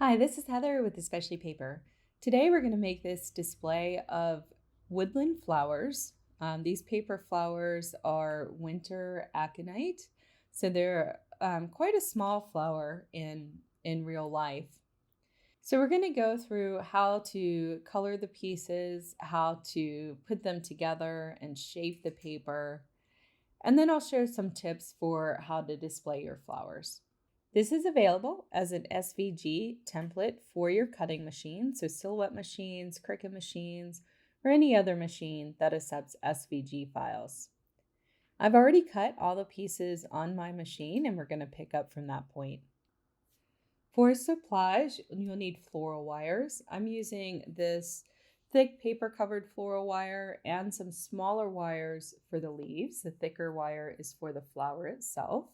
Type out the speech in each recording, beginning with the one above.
Hi, this is Heather with Especially Paper. Today we're going to make this display of woodland flowers. These paper flowers are winter aconite, so they're quite a small flower in real life. So we're going to go through how to color the pieces, how to put them together and shape the paper, and then I'll share some tips for how to display your flowers. This is available as an SVG template for your cutting machine, so Silhouette machines, Cricut machines, or any other machine that accepts SVG files. I've already cut all the pieces on my machine and we're going to pick up from that point. For supplies, you'll need floral wires. I'm using this thick paper covered floral wire and some smaller wires for the leaves. The thicker wire is for the flower itself.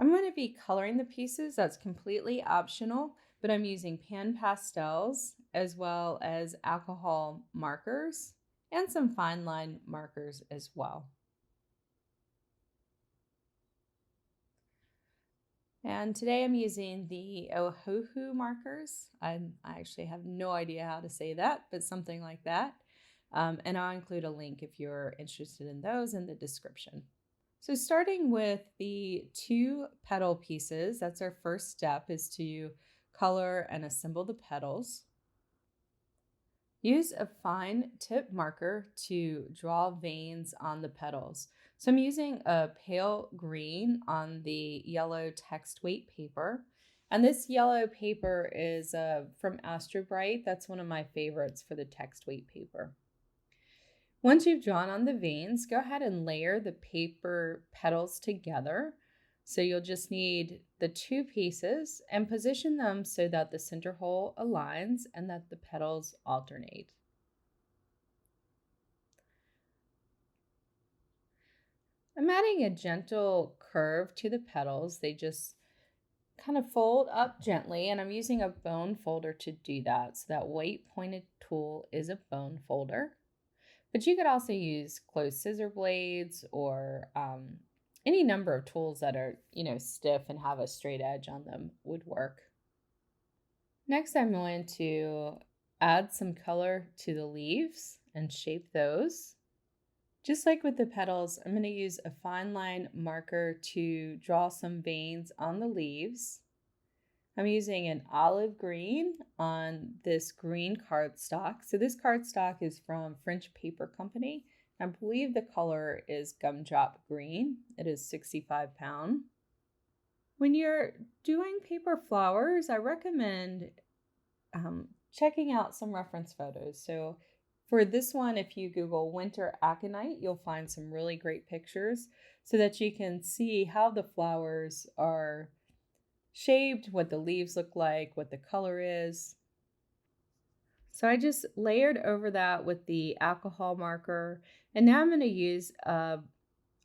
I'm going to be coloring the pieces. That's completely optional, but I'm using pan pastels as well as alcohol markers and some fine line markers as well. And today I'm using the Oahu markers. I actually have no idea how to say that, but something like that. And I'll include a link if you're interested in those in the description. So starting with the 2 petal pieces, that's our first step, is to color and assemble the petals. Use a fine tip marker to draw veins on the petals. So I'm using a pale green on the yellow text weight paper. And this yellow paper is from Astro Bright. That's one of my favorites for the text weight paper. Once you've drawn on the veins, go ahead and layer the paper petals together. So you'll just need the 2 pieces and position them so that the center hole aligns and that the petals alternate. I'm adding a gentle curve to the petals. They just kind of fold up gently, and I'm using a bone folder to do that. So that white pointed tool is a bone folder. But you could also use closed scissor blades or any number of tools that are, stiff and have a straight edge on them would work. Next, I'm going to add some color to the leaves and shape those. Just like with the petals, I'm going to use a fine line marker to draw some veins on the leaves. I'm using an olive green on this green cardstock. So this cardstock is from French Paper Company. I believe the color is gumdrop green. It is 65 pound. When you're doing paper flowers, I recommend checking out some reference photos. So for this one, if you Google winter aconite, you'll find some really great pictures so that you can see how the flowers are shaped, what the leaves look like, what the color is. So I just layered over that with the alcohol marker, and now I'm going to use a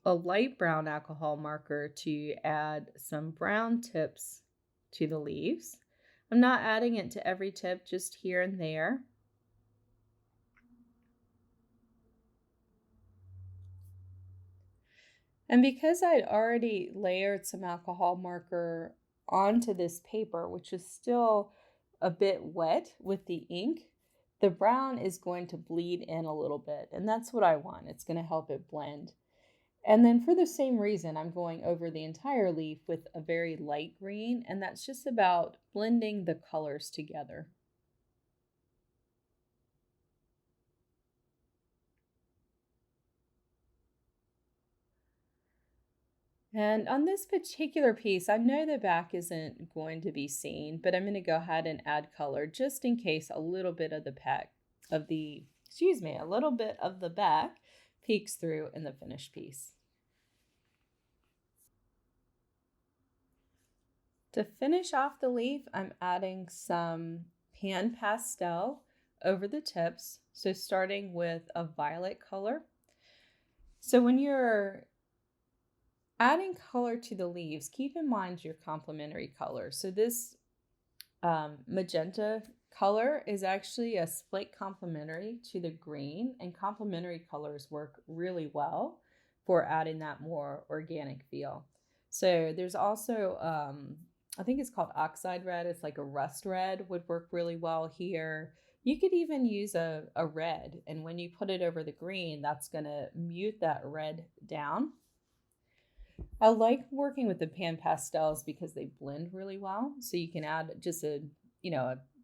light brown alcohol marker to add some brown tips to the leaves. I'm not adding it to every tip, just here and there. And because I'd already layered some alcohol marker onto this paper, which is still a bit wet with the ink, the brown is going to bleed in a little bit, and that's what I want. It's going to help it blend. And then for the same reason, I'm going over the entire leaf with a very light green, and that's just about blending the colors together. And on this particular piece, I know the back isn't going to be seen, but I'm going to go ahead and add color just in case a little bit of the a little bit of the back peeks through in the finished piece. To finish off the leaf, I'm adding some pan pastel over the tips. So starting with a violet color. So when you're adding color to the leaves, keep in mind your complementary color. So this magenta color is actually a split complementary to the green, and complementary colors work really well for adding that more organic feel. So there's also I think it's called oxide red. It's like a rust red would work really well here. You could even use a red, and when you put it over the green, that's going to mute that red down. I like working with the pan pastels because they blend really well. So you can add just a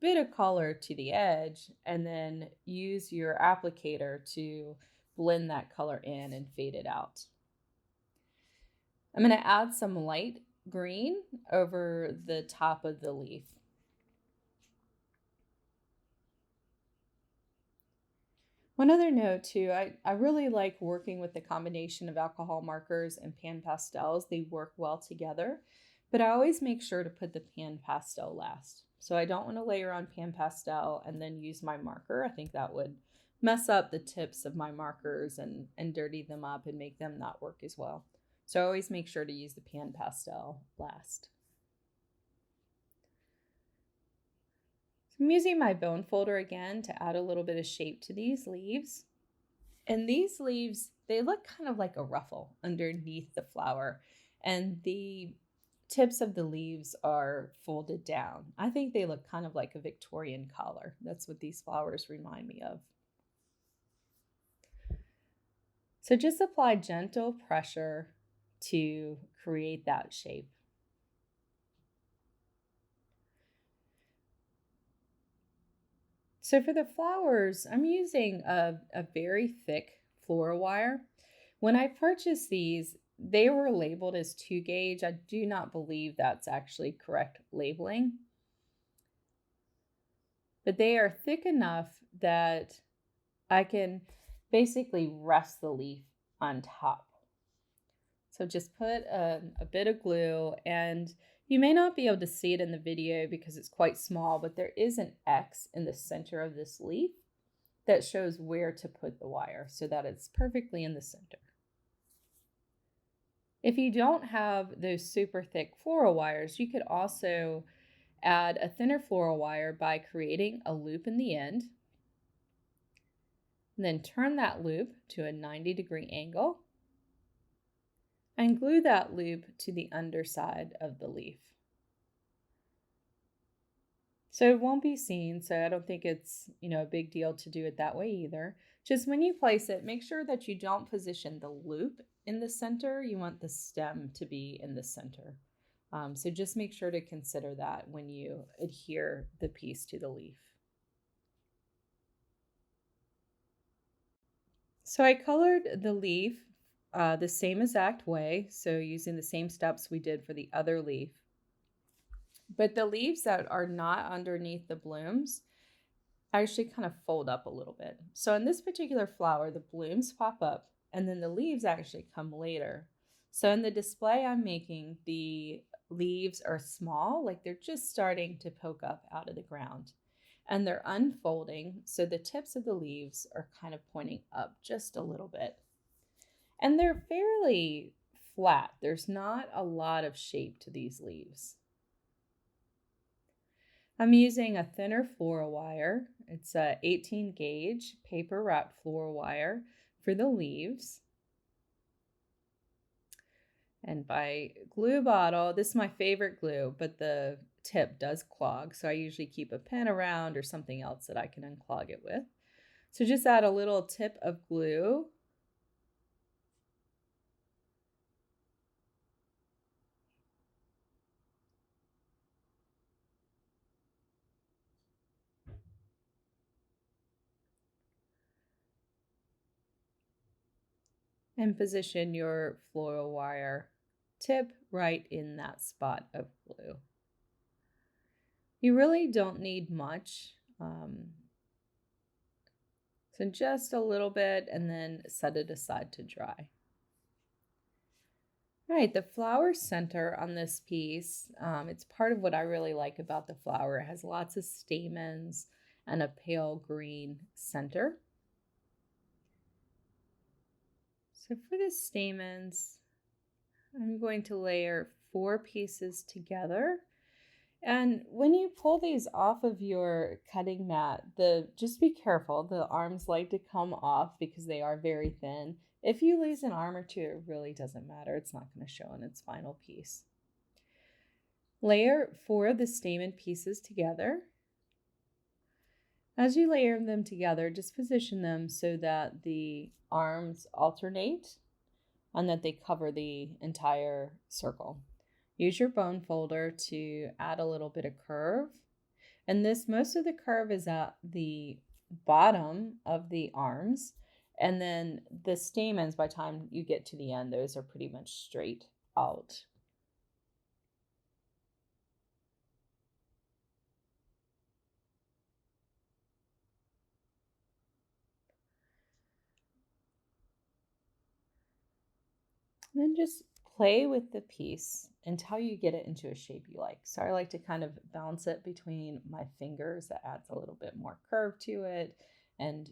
bit of color to the edge and then use your applicator to blend that color in and fade it out. I'm going to add some light green over the top of the leaf. One other note too, I really like working with the combination of alcohol markers and pan pastels. They work well together, but I always make sure to put the pan pastel last. So I don't want to layer on pan pastel and then use my marker. I think that would mess up the tips of my markers and dirty them up and make them not work as well. So I always make sure to use the pan pastel last. I'm using my bone folder again to add a little bit of shape to these leaves. And these leaves, they look kind of like a ruffle underneath the flower. And the tips of the leaves are folded down. I think they look kind of like a Victorian collar. That's what these flowers remind me of. So just apply gentle pressure to create that shape. So for the flowers, I'm using a very thick floral wire. When I purchased these, they were labeled as 2 gauge. I do not believe that's actually correct labeling. But they are thick enough that I can basically rest the leaf on top. So just put a bit of glue, and you may not be able to see it in the video because it's quite small, but there is an X in the center of this leaf that shows where to put the wire so that it's perfectly in the center. If you don't have those super thick floral wires, you could also add a thinner floral wire by creating a loop in the end. And then turn that loop to a 90-degree angle and glue that loop to the underside of the leaf. So it won't be seen, so I don't think it's, a big deal to do it that way either. Just when you place it, make sure that you don't position the loop in the center. You want the stem to be in the center. So just make sure to consider that when you adhere the piece to the leaf. So I colored the leaf the same exact way, so using the same steps we did for the other leaf. But the leaves that are not underneath the blooms actually kind of fold up a little bit. So in this particular flower, the blooms pop up and then the leaves actually come later. So in the display I'm making, the leaves are small, like they're just starting to poke up out of the ground. And they're unfolding, so the tips of the leaves are kind of pointing up just a little bit. And they're fairly flat. There's not a lot of shape to these leaves. I'm using a thinner floral wire. It's a 18 gauge paper wrapped floral wire for the leaves. And by glue bottle, this is my favorite glue, but the tip does clog. So I usually keep a pen around or something else that I can unclog it with. So just add a little tip of glue. And position your floral wire tip right in that spot of glue. You really don't need much. So just a little bit and then set it aside to dry. All right, the flower center on this piece, it's part of what I really like about the flower. It has lots of stamens and a pale green center. So for the stamens, I'm going to layer 4 pieces together. And when you pull these off of your cutting mat, just be careful. The arms like to come off because they are very thin. If you lose an arm or two, it really doesn't matter. It's not going to show in its final piece. Layer 4 of the stamen pieces together. As you layer them together, just position them so that the arms alternate and that they cover the entire circle. Use your bone folder to add a little bit of curve. And most of the curve is at the bottom of the arms. And then the stamens, by the time you get to the end, those are pretty much straight out. And then just play with the piece until you get it into a shape you like. So I like to kind of bounce it between my fingers. That adds a little bit more curve to it and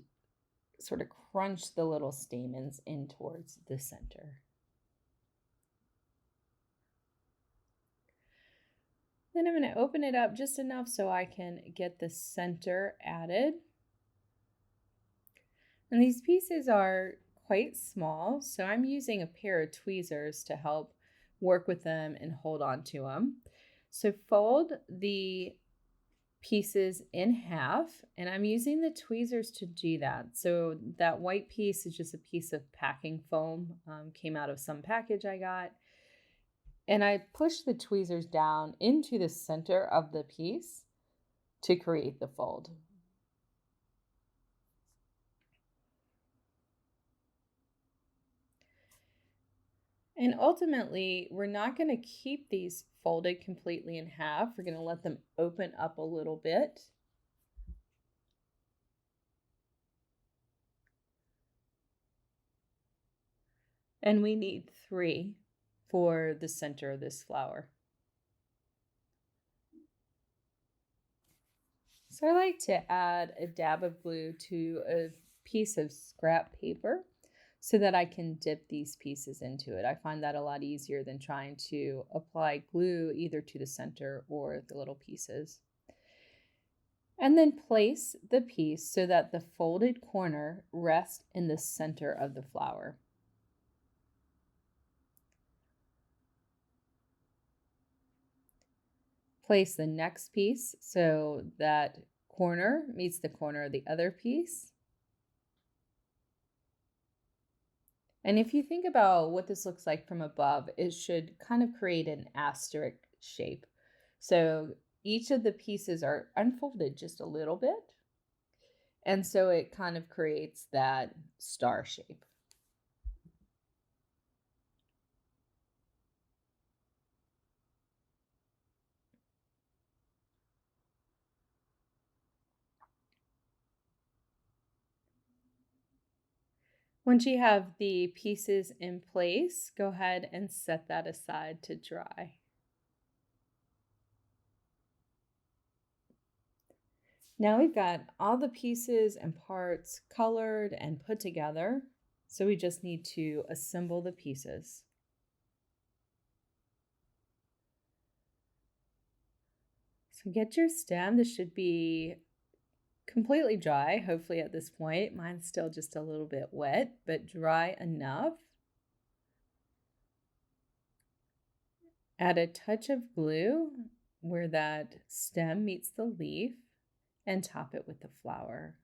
sort of crunch the little stamens in towards the center. Then I'm going to open it up just enough so I can get the center added. And these pieces are quite small, so I'm using a pair of tweezers to help work with them and hold on to them. So fold the pieces in half, and I'm using the tweezers to do that. So that white piece is just a piece of packing foam, came out of some package I got. And I push the tweezers down into the center of the piece to create the fold. And ultimately, we're not going to keep these folded completely in half. We're going to let them open up a little bit. And we need 3 for the center of this flower. So I like to add a dab of glue to a piece of scrap paper so that I can dip these pieces into it. I find that a lot easier than trying to apply glue either to the center or the little pieces. And then place the piece so that the folded corner rests in the center of the flower. Place the next piece so that corner meets the corner of the other piece. And if you think about what this looks like from above, it should kind of create an asterisk shape. So each of the pieces are unfolded just a little bit. And so it kind of creates that star shape. Once you have the pieces in place, go ahead and set that aside to dry. Now we've got all the pieces and parts colored and put together. So we just need to assemble the pieces. So get your stem. This should be completely dry, hopefully at this point. Mine's still just a little bit wet, but dry enough. Add a touch of glue where that stem meets the leaf and top it with the flower.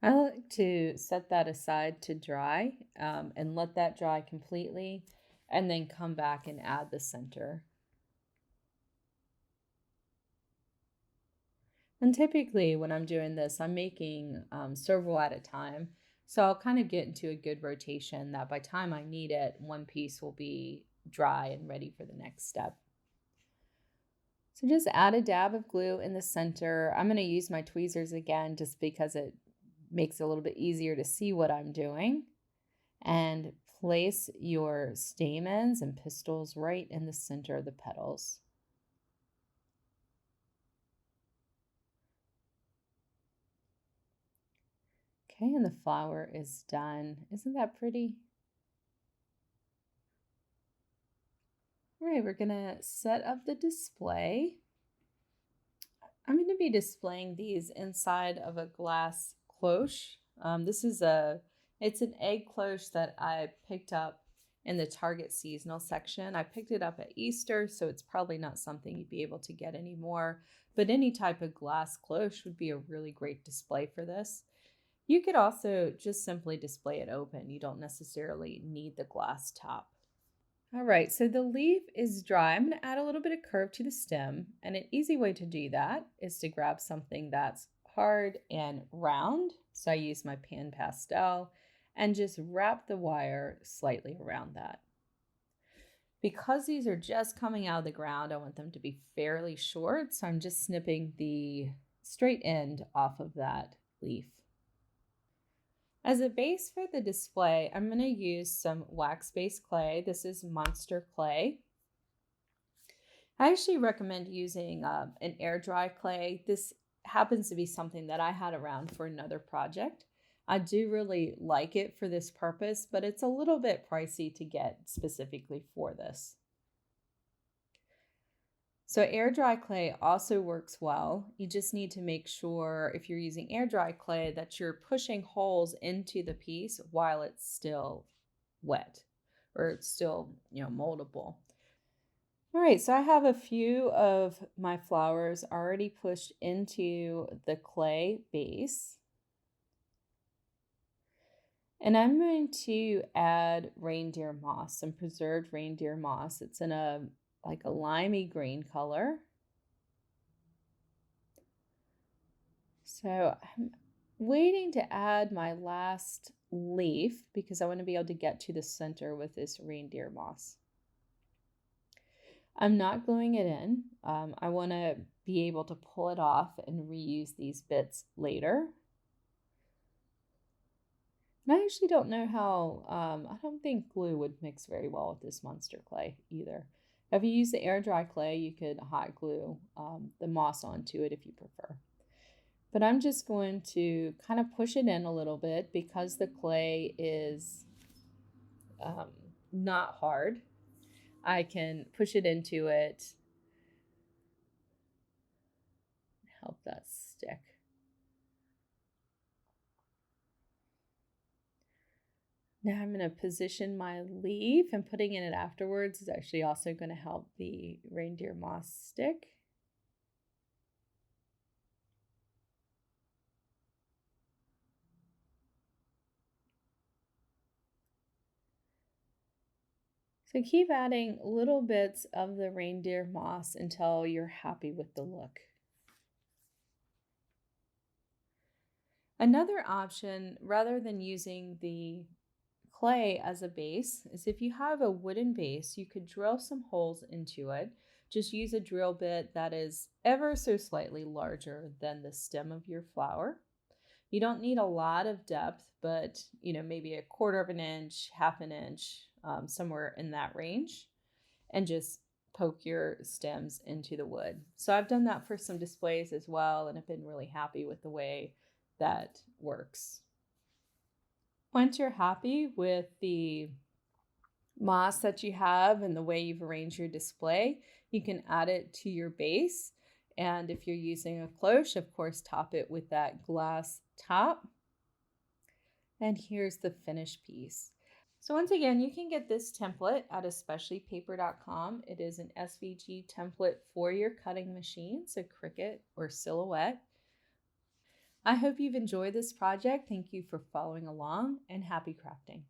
I like to set that aside to dry and let that dry completely, and then come back and add the center. And typically when I'm doing this, I'm making several at a time. So I'll kind of get into a good rotation that by the time I need it, one piece will be dry and ready for the next step. So just add a dab of glue in the center. I'm going to use my tweezers again just because it makes it a little bit easier to see what I'm doing. And place your stamens and pistils right in the center of the petals. Okay, and the flower is done. Isn't that pretty? All right, we're gonna set up the display. I'm going to be displaying these inside of a glass cloche. It's an egg cloche that I picked up in the Target seasonal section. I picked it up at Easter, so it's probably not something you'd be able to get anymore, but any type of glass cloche would be a really great display for this. You could also just simply display it open. You don't necessarily need the glass top. All right, so the leaf is dry. I'm going to add a little bit of curve to the stem, and an easy way to do that is to grab something that's hard and round. So I use my pan pastel and just wrap the wire slightly around that. Because these are just coming out of the ground, I want them to be fairly short, so I'm just snipping the straight end off of that leaf. As a base for the display, I'm going to use some wax-based clay. This is Monster Clay. I actually recommend using an air dry clay. This happens to be something that I had around for another project. I do really like it for this purpose, but it's a little bit pricey to get specifically for this. So air dry clay also works well. You just need to make sure if you're using air dry clay that you're pushing holes into the piece while it's still wet or it's still, moldable. All right, so I have a few of my flowers already pushed into the clay base. And I'm going to add reindeer moss, some preserved reindeer moss. It's in a limey green color. So I'm waiting to add my last leaf because I want to be able to get to the center with this reindeer moss. I'm not gluing it in. I want to be able to pull it off and reuse these bits later. And I actually don't know how, I don't think glue would mix very well with this Monster Clay either. If you use the air dry clay, you could hot glue the moss onto it if you prefer. But I'm just going to kind of push it in a little bit because the clay is not hard. I can push it into it, help that stick. Now I'm going to position my leaf, and putting in it afterwards is actually also going to help the reindeer moss stick. So keep adding little bits of the reindeer moss until you're happy with the look. Another option, rather than using the clay as a base, is if you have a wooden base, you could drill some holes into it. Just use a drill bit that is ever so slightly larger than the stem of your flower. You don't need a lot of depth, but maybe a quarter of an inch, half an inch, somewhere in that range, and just poke your stems into the wood. So I've done that for some displays as well, and I've been really happy with the way that works. Once you're happy with the moss that you have and the way you've arranged your display, you can add it to your base. And if you're using a cloche, of course, top it with that glass top. And here's the finished piece. So once again, you can get this template at especiallypaper.com. It is an SVG template for your cutting machine, so Cricut or Silhouette. I hope you've enjoyed this project. Thank you for following along, and happy crafting.